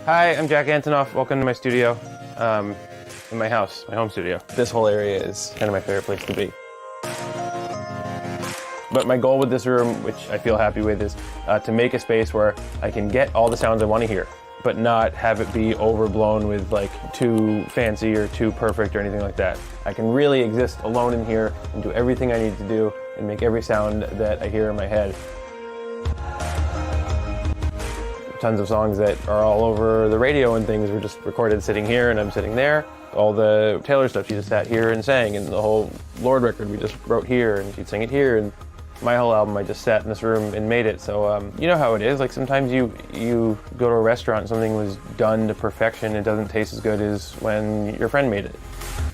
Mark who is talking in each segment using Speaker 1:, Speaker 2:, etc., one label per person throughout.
Speaker 1: Hi, I'm Jack Antonoff. Welcome to my studio, in my house, my home studio. This whole area is kind of my favorite place to be. But my goal with this room, which I feel happy with, is to make a space where I can get all the sounds I want to hear, but not have it be overblown with like too fancy or too perfect or anything like that. I can really exist alone in here and do everything I need to do and make every sound that I hear in my head. Tons of songs that are all over the radio and things were just recorded sitting here and I'm sitting there. All the Taylor stuff, she just sat here and sang, and the whole Lorde record we just wrote here and she'd sing it here, and my whole album I just sat in this room and made it. So you know how it is, like sometimes you go to a restaurant and something was done to perfection, it doesn't taste as good as when your friend made it.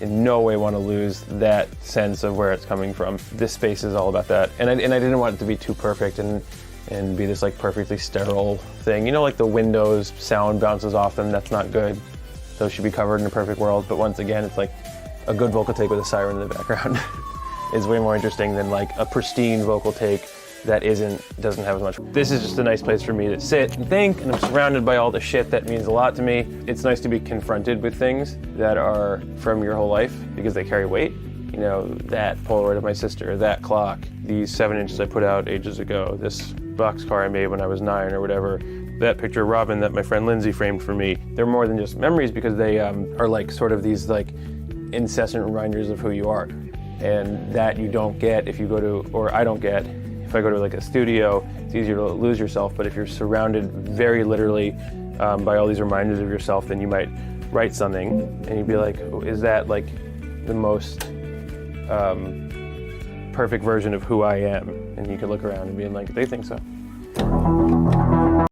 Speaker 1: In no way want to lose that sense of where it's coming from. This space is all about that, and I didn't want it to be too perfect and be this like perfectly sterile thing. You know, like the windows, sound bounces off them, that's not good. Those should be covered in a perfect world, but once again, it's like a good vocal take with a siren in the background is way more interesting than like a pristine vocal take that doesn't have as much. This is just a nice place for me to sit and think, and I'm surrounded by all the shit that means a lot to me. It's nice to be confronted with things that are from your whole life because they carry weight. You know, that Polaroid of my sister, that clock, these 7 inches I put out ages ago, this boxcar I made when I was 9 or whatever, that picture of Robin that my friend Lindsay framed for me. They're more than just memories because they are like sort of these like incessant reminders of who you are. And that you don't get if you go to, or I don't get, if I go to like a studio, it's easier to lose yourself, but if you're surrounded very literally by all these reminders of yourself, then you might write something and you'd be like, oh, is that like the most perfect version of who I am? And you could look around and be like, they think so.